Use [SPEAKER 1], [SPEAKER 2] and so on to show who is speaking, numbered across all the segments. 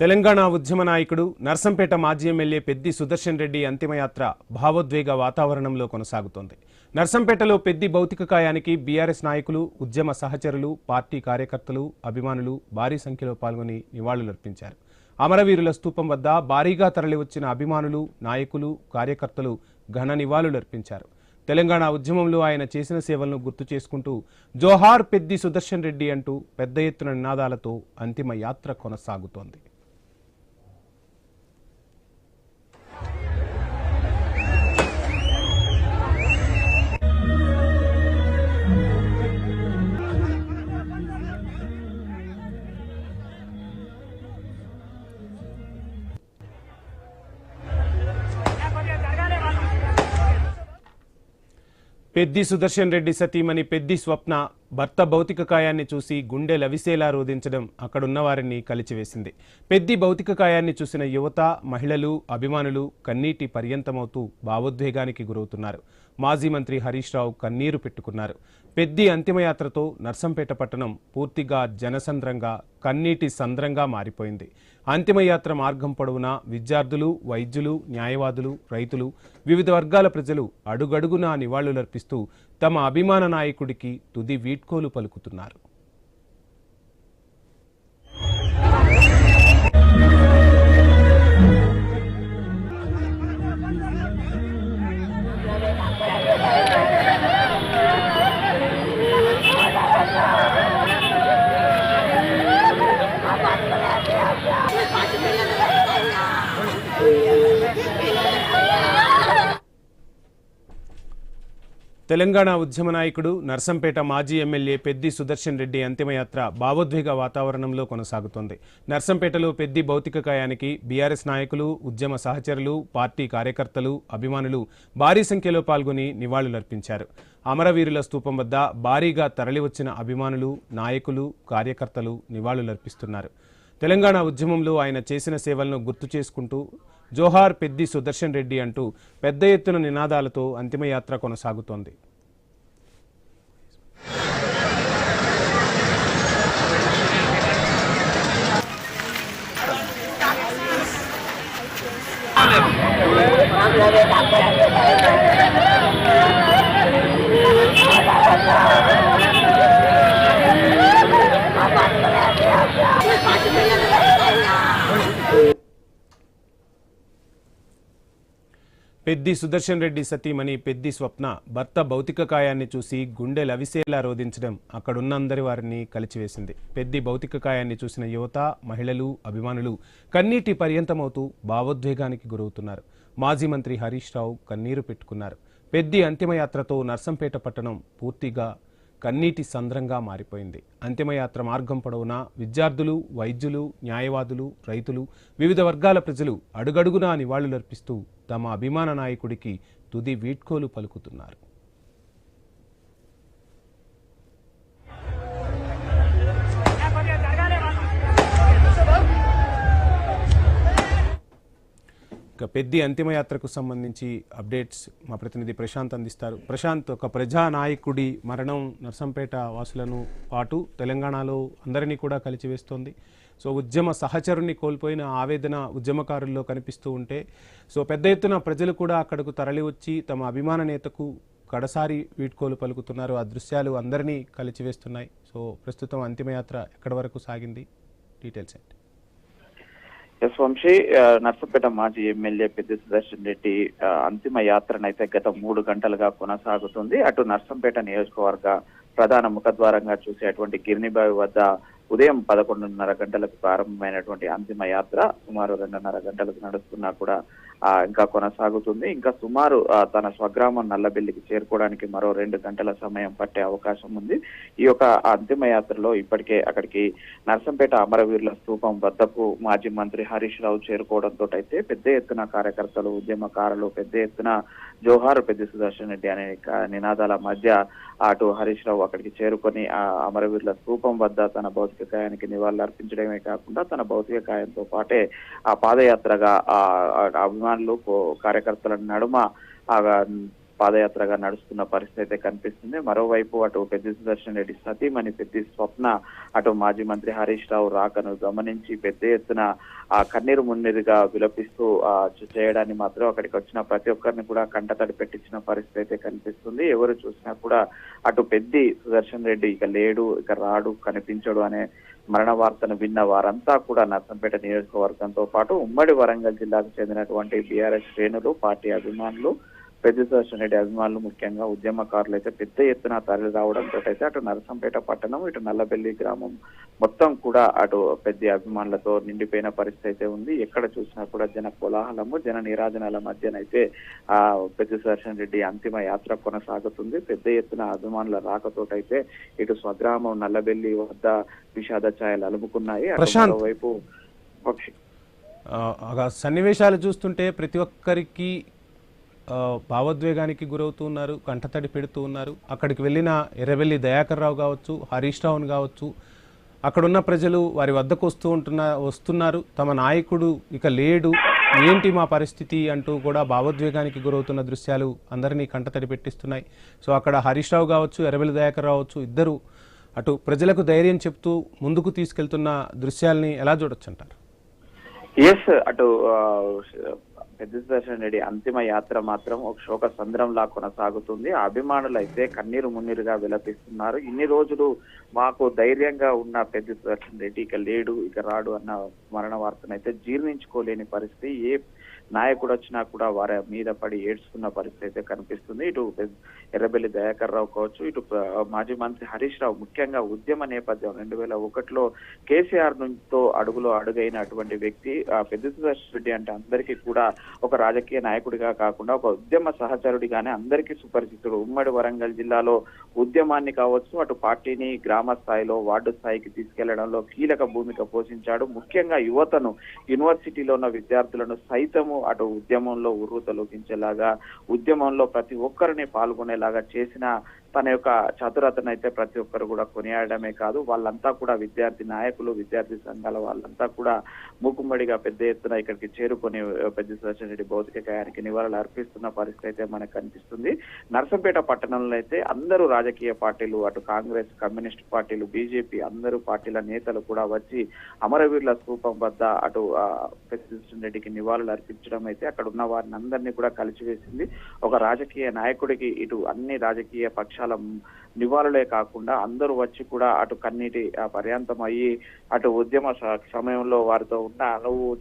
[SPEAKER 1] తెలంగాణ ఉద్యమ నాయకుడు నర్సంపేట మాజీ ఎమ్మెల్యే పెద్ది సుదర్శన్ రెడ్డి అంతిమయాత్ర భావోద్వేగ వాతావరణంలో కొనసాగుతోంది. నర్సంపేటలో పెద్ది భౌతిక కాయానికి బీఆర్ఎస్ నాయకులు, ఉద్యమ సహచరులు, పార్టీ కార్యకర్తలు, అభిమానులు భారీ సంఖ్యలో పాల్గొని నివాళులర్పించారు. అమరవీరుల స్తూపం వద్ద భారీగా తరలివచ్చిన అభిమానులు, నాయకులు, కార్యకర్తలు ఘన నివాళులర్పించారు. తెలంగాణ ఉద్యమంలో ఆయన చేసిన సేవలను గుర్తు చేసుకుంటూ జోహార్ పెద్ది సుదర్శన్ రెడ్డి అంటూ పెద్ద ఎత్తున నినాదాలతో అంతిమ యాత్ర కొనసాగుతోంది. పెద్ది సుదర్శన్ రెడ్డి సతీమణి పెద్ది స్వప్న భర్త భౌతిక కాయాన్ని చూసి గుండె లవిసేలా రోధించడం అక్కడున్న వారిని కలిచివేసింది. పెద్ది భౌతిక కాయాన్ని చూసిన యువత, మహిళలు, అభిమానులు కన్నీటి పర్యంతమవుతూ భావోద్వేగానికి గురవుతున్నారు. మాజీ మంత్రి హరీష్ రావు కన్నీరు పెట్టుకున్నారు. పెద్ది అంతిమయాత్రతో నర్సంపేట పట్టణం పూర్తిగా జనసంద్రంగా, కన్నీటి సంద్రంగా మారిపోయింది. అంతిమయాత్ర మార్గం పొడవునా విద్యార్థులు, వైద్యులు, న్యాయవాదులు, రైతులు, వివిధ వర్గాల ప్రజలు అడుగడుగునా నివాళులర్పిస్తూ తమ అభిమాన నాయకుడికి తుది వీడ్కోలు పలుకుతున్నారు. తెలంగాణ ఉద్యమ నాయకుడు నర్సంపేట మాజీ ఎమ్మెల్యే పెద్ది సుదర్శన్ రెడ్డి అంతిమయాత్ర భావోద్వేగ వాతావరణంలో కొనసాగుతోంది. నర్సంపేటలో పెద్ది భౌతిక కాయానికి బీఆర్ఎస్ నాయకులు, ఉద్యమ సహచరులు, పార్టీ కార్యకర్తలు, అభిమానులు భారీ సంఖ్యలో పాల్గొని నివాళులర్పించారు. అమరవీరుల స్తూపం వద్ద భారీగా తరలివచ్చిన అభిమానులు, నాయకులు, కార్యకర్తలు నివాళులర్పిస్తున్నారు. తెలంగాణ ఉద్యమంలో ఆయన చేసిన సేవలను గుర్తు చేసుకుంటూ జోహార్ పెద్ది సుదర్శన్ రెడ్డి అంటూ పెద్ద ఎత్తున నినాదాలతో అంతిమయాత్ర కొనసాగుతోంది. పెద్ది సుదర్శన్ రెడ్డి సతీమణి పెద్ది స్వప్న భర్త భౌతిక కాయాన్ని చూసి గుండె లవిసేలా రోధించడం అక్కడున్నందరి వారిని కలిచివేసింది. పెద్ది భౌతిక కాయాన్ని చూసిన యువత, మహిళలు, అభిమానులు కన్నీటి పర్యంతమవుతూ భావోద్వేగానికి గురవుతున్నారు. మాజీ మంత్రి హరీష్ రావు కన్నీరు పెట్టుకున్నారు. పెద్ది అంతిమయాత్రతో నర్సంపేట పట్టణం పూర్తిగా కన్నీటి సంద్రంగా మారిపోయింది. అంతిమయాత్ర మార్గం పొడవునా విద్యార్థులు, వైద్యులు, న్యాయవాదులు, రైతులు, వివిధ వర్గాల ప్రజలు అడుగడుగునా నివాళులర్పిస్తూ తమ అభిమాన నాయకుడికి తుది వీడ్కోలు పలుకుతున్నారు. ఇక పెద్ది అంతిమయాత్రకు సంబంధించి అప్డేట్స్ మా ప్రతినిధి ప్రశాంత్ అందిస్తారు. ప్రశాంత్, ఒక ప్రజానాయకుడి మరణం నర్సంపేట వాసులను పాటు తెలంగాణలో అందరినీ కూడా కలిచివేస్తోంది. సో ఉద్యమ సహచరుని కోల్పోయిన ఆవేదన ఉద్యమకారుల్లో కనిపిస్తూ ఉంటే పెద్ద ఎత్తున ప్రజలు కూడా అక్కడకు తరలివచ్చి తమ అభిమాన నేతకు కడసారి వీడ్కోలు పలుకుతున్నారు. ఆ దృశ్యాలు అందరినీ కలిచివేస్తున్నాయి. ప్రస్తుతం అంతిమయాత్ర ఎక్కడి వరకు సాగింది? డీటెయిల్స్ ఏంటి?
[SPEAKER 2] ఎస్ వంశీ, నర్సంపేట మాజీ ఎమ్మెల్యే పెద్ది సుదర్శన్ రెడ్డి అంతిమ యాత్రనైతే గత 3 గంటలుగా కొనసాగుతుంది. అటు నర్సంపేట నియోజకవర్గ ప్రధాన ముఖద్వారంగా చూసేటువంటి గిర్నిబావి వద్ద ఉదయం 11:30 గంటలకు ప్రారంభమైనటువంటి అంతిమ యాత్ర సుమారు 2:30 గంటలకు నడుస్తున్నా కూడా ఇంకా కొనసాగుతుంది. ఇంకా సుమారు తన స్వగ్రామం నల్లబెల్లికి చేరుకోవడానికి మరో 2 గంటల సమయం పట్టే అవకాశం ఉంది. ఈ యొక్క అంతిమ యాత్రలో ఇప్పటికే అక్కడికి నర్సంపేట అమరవీరుల స్తూపం వద్దకు మాజీ మంత్రి హరీష్ రావు చేరుకోవడంతో అయితే పెద్ద ఎత్తున కార్యకర్తలు, ఉద్యమకారులు పెద్ద ఎత్తున జోహార్ పెద్ది సుదర్శన్ రెడ్డి అనే నినాదాల మధ్య అటు హరీష్ రావు అక్కడికి చేరుకొని ఆ అమరవీరుల స్తూపం వద్ద తన భౌతిక కాయానికి నివాళులు అర్పించడమే కాకుండా తన భౌతిక కాయంతో పాటే ఆ పాదయాత్రగా అభిమానులు, కార్యకర్తల నడుమ పాదయాత్రగా నడుస్తున్న పరిస్థితి అయితే కనిపిస్తుంది. మరోవైపు అటు పెద్ది సుదర్శన్ రెడ్డి సతీమణి పెద్ది స్వప్న అటు మాజీ మంత్రి హరీష్ రావు రాకను గమనించి పెద్ద ఎత్తున ఆ కన్నీరు మున్నీరుగా విలపిస్తూ చేయడాన్ని మాత్రం అక్కడికి వచ్చిన ప్రతి ఒక్కరిని కూడా కంటతడి పెట్టించిన పరిస్థితి అయితే కనిపిస్తుంది. ఎవరు చూసినా కూడా అటు పెద్ది సుదర్శన్ రెడ్డి ఇక లేడు, ఇక రాడు, కనిపించడు అనే మరణ వార్తను విన్న వారంతా కూడా నర్సంపేట నియోజకవర్గంతో పాటు ఉమ్మడి వరంగల్ జిల్లాకు చెందినటువంటి బీఆర్ఎస్ శ్రేణులు, పార్టీ అభిమానులు, పెద్ది సుదర్శన్ రెడ్డి అభిమానులు, ముఖ్యంగా ఉద్యమకారులు అయితే పెద్ద ఎత్తున తరలి రావడంతో అయితే అటు నరసంపేట పట్టణం, ఇటు నల్లబెల్లి గ్రామం మొత్తం కూడా అటు పెద్ద అభిమానులతో నిండిపోయిన పరిస్థితి అయితే ఉంది. ఎక్కడ చూసినా కూడా జన కోలాహలము, జన నీరాజనాల మధ్యనైతే ఆ పెద్ది సుదర్శన్ రెడ్డి అంతిమ యాత్ర కొనసాగుతుంది. పెద్ద ఎత్తున అభిమానుల రాకతోటైతే ఇటు స్వగ్రామం నల్లబెల్లి వద్ద విషాద ఛాయలు అలుముకున్నాయి. మరోవైపు
[SPEAKER 1] సన్నివేశాలు చూస్తుంటే ప్రతి ఒక్కరికి భావోద్వేగానికి గురవుతూ ఉన్నారు, కంటతడి పెడుతూ ఉన్నారు. అక్కడికి వెళ్ళిన ఎర్రవెల్లి దయాకర్ రావు కావచ్చు, హరీష్ రావును కావచ్చు, అక్కడున్న ప్రజలు వారి వద్దకు వస్తున్నారు. తమ నాయకుడు ఇక లేడు, ఏంటి మా పరిస్థితి అంటూ కూడా భావోద్వేగానికి గురవుతున్న దృశ్యాలు అందరినీ కంటతడి పెట్టిస్తున్నాయి. సో అక్కడ హరీష్ రావు కావచ్చు, ఎర్రవెల్లి దయాకర్ రావచ్చు, ఇద్దరు అటు ప్రజలకు ధైర్యం చెప్తూ ముందుకు తీసుకెళ్తున్న దృశ్యాల్ని ఎలా చూడొచ్చు అంటారు?
[SPEAKER 2] ఎస్, అటు పెద్ది సుదర్శన్ రెడ్డి అంతిమ యాత్ర మాత్రం ఒక శోక సంద్రంలా కొనసాగుతుంది. అభిమానులు అయితే కన్నీరు మున్నీరుగా విలపిస్తున్నారు. ఇన్ని రోజులు మాకు ధైర్యంగా ఉన్న పెద్ది సుదర్శన్ రెడ్డి ఇక లేడు, ఇక రాడు అన్న మరణ వార్తనైతే జీర్ణించుకోలేని పరిస్థితి. ఏ నాయకుడు వచ్చినా కూడా వారి మీద పడి ఏడ్చుకున్న పరిస్థితి అయితే కనిపిస్తుంది. ఇటు ఎర్రబెల్లి దయాకర్ రావు కావచ్చు, ఇటు మాజీ మంత్రి హరీష్ రావు, ముఖ్యంగా ఉద్యమ నేపథ్యం 2001లో కేసీఆర్ నుంచితో అడుగులో అడుగైన అటువంటి వ్యక్తి పెద్ది సుదర్శన్ రెడ్డి అంటే అందరికీ కూడా ఒక రాజకీయ నాయకుడిగా కాకుండా ఒక ఉద్యమ సహచరుడిగానే అందరికీ సుపరిచితుడు. ఉమ్మడి వరంగల్ జిల్లాలో ఉద్యమాన్ని కావచ్చు, అటు పార్టీని గ్రామ స్థాయిలో, వార్డు స్థాయికి తీసుకెళ్లడంలో కీలక భూమిక పోషించాడు. ముఖ్యంగా యువతను, యూనివర్సిటీలో ఉన్న విద్యార్థులను సైతము అటు ఉద్యమంలో ఉర్రూతలూగించేలాగా, ఉద్యమంలో ప్రతి ఒక్కరిని పాల్గొనేలాగా చేసిన తన యొక్క చతురతను అయితే ప్రతి ఒక్కరు కూడా కొనియాడమే కాదు, వాళ్ళంతా కూడా విద్యార్థి నాయకులు, విద్యార్థి సంఘాల వాళ్ళంతా కూడా మూకుమ్మడిగా పెద్ద ఎత్తున ఇక్కడికి చేరుకొని పెద్ది సుదర్శన్ రెడ్డి భౌతిక కాయానికి నివాళులు అర్పిస్తున్న పరిస్థితి అయితే మనకు కనిపిస్తుంది. నర్సంపేట పట్టణంలో అయితే అందరూ రాజకీయ పార్టీలు, అటు కాంగ్రెస్, కమ్యూనిస్ట్ పార్టీలు, బీజేపీ అందరూ పార్టీల నేతలు కూడా వచ్చి అమరవీరుల స్థూపం వద్ద అటు పెద్ది సుదర్శన్ రెడ్డికి నివాళులు అర్పించడం అయితే అక్కడ ఉన్న వారిని అందరినీ కూడా కలిసివేసింది. ఒక రాజకీయ నాయకుడికి ఇటు అన్ని రాజకీయ పక్షాల నివాళులే కాకుండా అందరూ వచ్చి కూడా అటు కన్నీటి పర్యాంతం అయ్యి అటు ఉద్యమ సమయంలో వారితో ఉన్న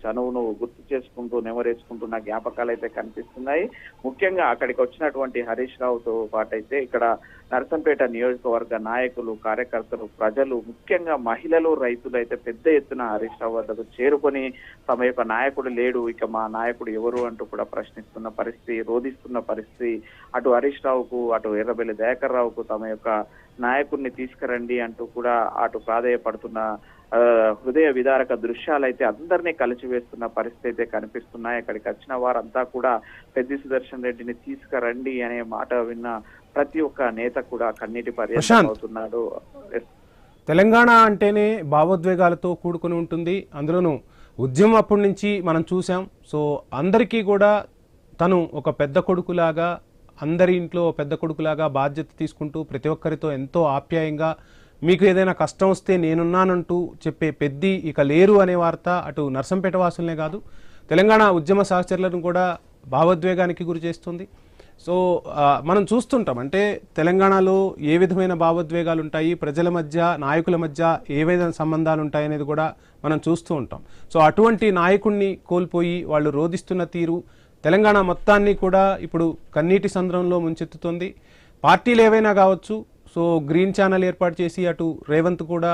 [SPEAKER 2] చనువును గుర్తు చేసుకుంటూ నెమరేసుకుంటున్న జ్ఞాపకాలు అయితే కనిపిస్తున్నాయి. ముఖ్యంగా అక్కడికి వచ్చినటువంటి హరీష్ రావుతో పాటైతే ఇక్కడ నర్సంపేట నియోజకవర్గ నాయకులు, కార్యకర్తలు, ప్రజలు, ముఖ్యంగా మహిళలు, రైతులు అయితే పెద్ద ఎత్తున హరీష్ రావు వద్దకు చేరుకొని తమ యొక్క నాయకుడు లేడు, ఇక మా నాయకుడు ఎవరు అంటూ కూడా ప్రశ్నిస్తున్న పరిస్థితి, రోధిస్తున్న పరిస్థితి. అటు హరీష్ రావుకు, అటు ఎర్రబెల్లి దయాకర్ రావుకు తమ యొక్క నాయకుడిని తీసుకురండి అంటూ కూడా అటు ప్రాధేయపడుతున్న హృదయ విదారక దృశ్యాలు అయితే అందరినీ కలిసివేస్తున్న పరిస్థితి అయితే కనిపిస్తున్నాయి. అక్కడికి వచ్చిన వారంతా కూడా పెద్ది సుదర్శన్ రెడ్డిని తీసుకురండి అనే మాట విన్న ప్రతి ఒక్క నేత కూడా కన్నీటి పర్యంతం అవుతున్నాడు.
[SPEAKER 1] తెలంగాణ అంటేనే భావోద్వేగాలతో కూడుకుని ఉంటుంది. అందులోనూ ఉద్యమం అప్పటి నుంచి మనం చూసాం. సో అందరికీ కూడా తను ఒక పెద్ద కొడుకులాగా, అందరి ఇంట్లో పెద్ద కొడుకులాగా బాధ్యత తీసుకుంటూ ప్రతి ఒక్కరితో ఎంతో ఆప్యాయంగా, మీకు ఏదైనా కష్టం వస్తే నేనున్నానంటూ చెప్పే పెద్ది ఇక లేరు అనే వార్త అటు నర్సంపేట వాసులనే కాదు, తెలంగాణ ఉద్యమ సహచరులను కూడా భావోద్వేగానికి గురి చేస్తుంది. సో మనం చూస్తుంటాం, అంటే తెలంగాణలో ఏ విధమైన భావోద్వేగాలు ఉంటాయి, ప్రజల మధ్య, నాయకుల మధ్య ఏ విధమైన సంబంధాలు ఉంటాయి అనేది కూడా మనం చూస్తూ ఉంటాం. సో అటువంటి నాయకుడిని కోల్పోయి వాళ్ళు రోధిస్తున్న తీరు తెలంగాణ మొత్తాన్ని కూడా ఇప్పుడు కన్నీటి సంద్రంలో ముంచెత్తుతుంది. పార్టీలు ఏవైనా కావచ్చు, సో గ్రీన్ ఛానల్ ఏర్పాటు చేసి అటు రేవంత్ కూడా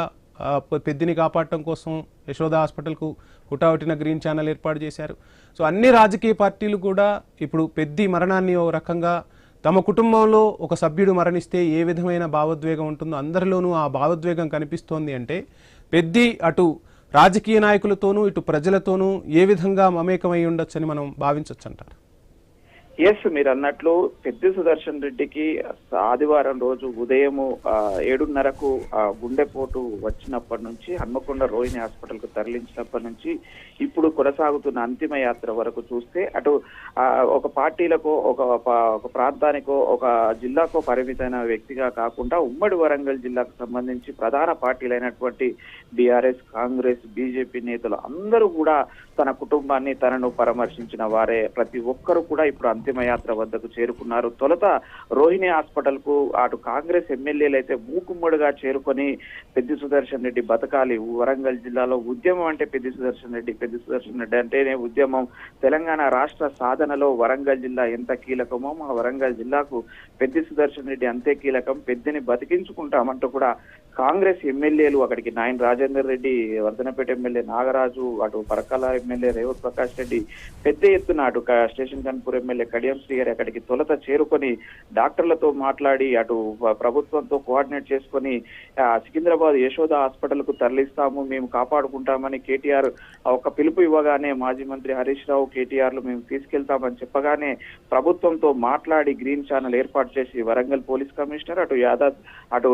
[SPEAKER 1] పెద్దిని కాపాడటం కోసం యశోద హాస్పిటల్కు హుటాహుటిన గ్రీన్ ఛానల్ ఏర్పాటు చేశారు. సో అన్ని రాజకీయ పార్టీలు కూడా ఇప్పుడు పెద్ది మరణాన్ని ఓ రకంగా తమ కుటుంబంలో ఒక సభ్యుడు మరణిస్తే ఏ విధమైన భావోద్వేగం ఉంటుందో అందరిలోనూ ఆ భావోద్వేగం కనిపిస్తోంది. అంటే పెద్ది అటు రాజకీయ నాయకులతోనూ ఇటు ప్రజలతోనూ ఏ విధంగా మమేకమై ఉండొచ్చని మనం భావించవచ్చు అంటారు?
[SPEAKER 2] ఎస్, మీరు అన్నట్లు పెద్ది సుదర్శన్ రెడ్డికి ఆదివారం రోజు ఉదయము 7:30కు గుండెపోటు వచ్చినప్పటి నుంచి హన్మకొండ రోహిణి హాస్పిటల్ కు తరలించినప్పటి నుంచి ఇప్పుడు కొనసాగుతున్న అంతిమ యాత్ర వరకు చూస్తే అటు ఒక పార్టీలకు ఒక ప్రాంతానికో ఒక జిల్లాకో పరిమితమైన వ్యక్తిగా కాకుండా ఉమ్మడి వరంగల్ జిల్లాకు సంబంధించి ప్రధాన పార్టీలైనటువంటి బీఆర్ఎస్, కాంగ్రెస్, బీజేపీ నేతలు అందరూ కూడా తన కుటుంబాన్ని తనను పరామర్శించిన వారే. ప్రతి ఒక్కరు కూడా ఇప్పుడు అంతిమ యాత్ర వద్దకు చేరుకున్నారు. తొలుత రోహిణి హాస్పిటల్ కు అటు కాంగ్రెస్ ఎమ్మెల్యేలు అయితే మూకుమ్మడిగా చేరుకొని పెద్ది సుదర్శన్ రెడ్డి బతకాలి, వరంగల్ జిల్లాలో ఉద్యమం అంటే పెద్ది సుదర్శన్ రెడ్డి అంటేనే ఉద్యమం, తెలంగాణ రాష్ట్ర సాధనలో వరంగల్ జిల్లా ఎంత కీలకమో మా వరంగల్ జిల్లాకు పెద్ది సుదర్శన్ రెడ్డి అంతే కీలకం, పెద్దిని బతికించుకుంటామంటూ కూడా కాంగ్రెస్ ఎమ్మెల్యేలు అక్కడికి నాయన రాజేందర్ రెడ్డి, వర్ధనపేట ఎమ్మెల్యే నాగరాజు, అటు పరకాల ఎమ్మెల్యే రేవత్ ప్రకాష్ రెడ్డి పెద్ద ఎత్తున అటు స్టేషన్ కన్పూర్ ఎమ్మెల్యే కడియం శ్రీగారి అక్కడికి తొలుత చేరుకొని డాక్టర్లతో మాట్లాడి అటు ప్రభుత్వంతో కోఆర్డినేట్ చేసుకొని సికింద్రాబాద్ యశోద హాస్పిటల్ కు తరలిస్తాము, మేము కాపాడుకుంటామని కేటీఆర్ ఒక పిలుపు ఇవ్వగానే మాజీ మంత్రి హరీష్ రావు కేటీఆర్లు మేము తీసుకెళ్తామని చెప్పగానే ప్రభుత్వంతో మాట్లాడి గ్రీన్ ఛానల్ ఏర్పాటు చేసి వరంగల్ పోలీస్ కమిషనర్ అటు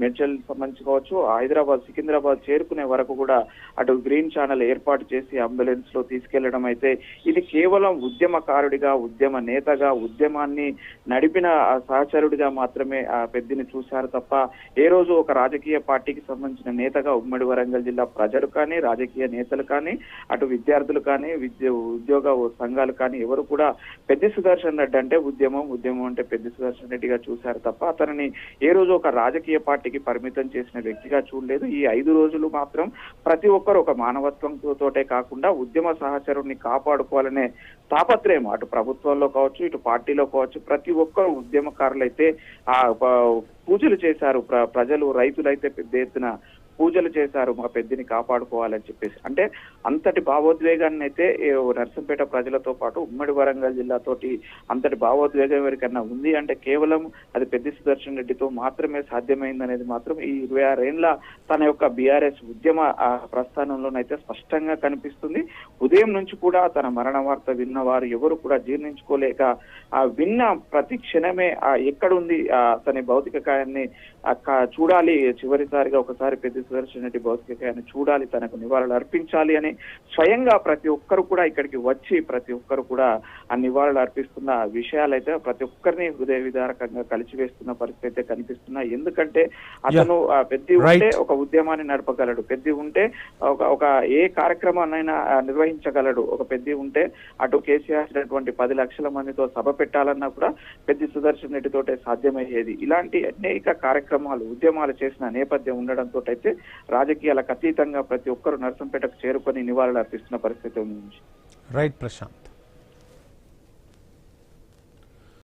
[SPEAKER 2] మేడ్చల్ సంబంధించి కావచ్చు హైదరాబాద్ సికింద్రాబాద్ చేరుకునే వరకు కూడా అటు గ్రీన్ ఛానల్ ఏర్పాటు చేసి అంబులెన్స్ లో తీసుకెళ్లడం అయితే ఇది కేవలం ఉద్యమకారుడిగా, ఉద్యమ నేతగా, ఉద్యమాన్ని నడిపిన సహచరుడిగా మాత్రమే ఆ పెద్దిని చూశారు తప్ప ఏ రోజు ఒక రాజకీయ పార్టీకి సంబంధించిన నేతగా ఉమ్మడి వరంగల్ జిల్లా ప్రజలు కానీ, రాజకీయ నేతలు కానీ, అటు విద్యార్థులు కానీ, ఉద్యోగ సంఘాలు కానీ ఎవరు కూడా పెద్ది సుదర్శన్ రెడ్డి అంటే ఉద్యమం అంటే పెద్ది సుదర్శన్ రెడ్డిగా చూశారు తప్ప అతనిని ఏ రోజు ఒక రాజకీయ పార్టీకి పరిమితం చేసిన వ్యక్తిగా చూడలేదు. ఈ 5 రోజులు మాత్రం ప్రతి ఒక్కరు ఒక మానవత్వంతోటే కాకుండా ఉద్యమ సహచరుడిని కాపాడుకోవాలనే తాపత్రయం అటు ప్రభుత్వంలో కావచ్చు, ఇటు పార్టీలో కావచ్చు, ప్రతి ఒక్కరు ఉద్యమకారులైతే పూజలు చేశారు. ప్రజలు, రైతులైతే పెద్ద ఎత్తున పూజలు చేశారు మా పెద్దిని కాపాడుకోవాలని చెప్పేసి. అంటే అంతటి భావోద్వేగాన్ని అయితే నర్సంపేట ప్రజలతో పాటు ఉమ్మడి వరంగల్ జిల్లాతోటి అంతటి భావోద్వేగం ఎవరికన్నా ఉంది అంటే కేవలం అది పెద్ది సుదర్శన్ రెడ్డితో మాత్రమే సాధ్యమైందనేది మాత్రం ఈ 26 ఏళ్ల తన యొక్క బీఆర్ఎస్ ఉద్యమ ప్రస్థానంలోనైతే స్పష్టంగా కనిపిస్తుంది. ఉదయం నుంచి కూడా తన మరణ వార్త విన్న వారు ఎవరు కూడా జీర్ణించుకోలేక విన్న ప్రతి క్షణమే ఎక్కడుంది తన భౌతిక కాయాన్ని చూడాలి, చివరిసారిగా ఒకసారి పెద్ది సుదర్శన్ రెడ్డి భౌతిక కాయాన్ని చూడాలి, తనకు నివాళులు అర్పించాలి అని స్వయంగా ప్రతి ఒక్కరు కూడా ఇక్కడికి వచ్చి ప్రతి ఒక్కరు కూడా ఆ నివాళులు అర్పిస్తున్న విషయాలైతే ప్రతి ఒక్కరిని హృదయ విదారకంగా కలిసివేస్తున్న పరిస్థితి అయితే కనిపిస్తున్నాయి. ఎందుకంటే అతను పెద్ది ఉంటే ఒక ఉద్యమాన్ని నడపగలడు, పెద్ది ఉంటే ఒక ఏ కార్యక్రమాన్నైనా నిర్వహించగలడు, ఒక పెద్ది ఉంటే అటు కేసీఆర్ 10 లక్షల మందితో సభ పెట్టాలన్నా కూడా పెద్ది సుదర్శన్ రెడ్డితోటే సాధ్యమయ్యేది. ఇలాంటి అనేక కార్యక్రమాలు, ఉద్యమాలు చేసిన నేపథ్యం ఉండడంతో అయితే రాజకీయాలకు అతీతంగా ప్రతి ఒక్కరు నర్సంపేటకు చేరుకొని నివాళులు అర్పిస్తున్న పరిస్థితి ఉంది.
[SPEAKER 1] రైట్ ప్రశాంత్.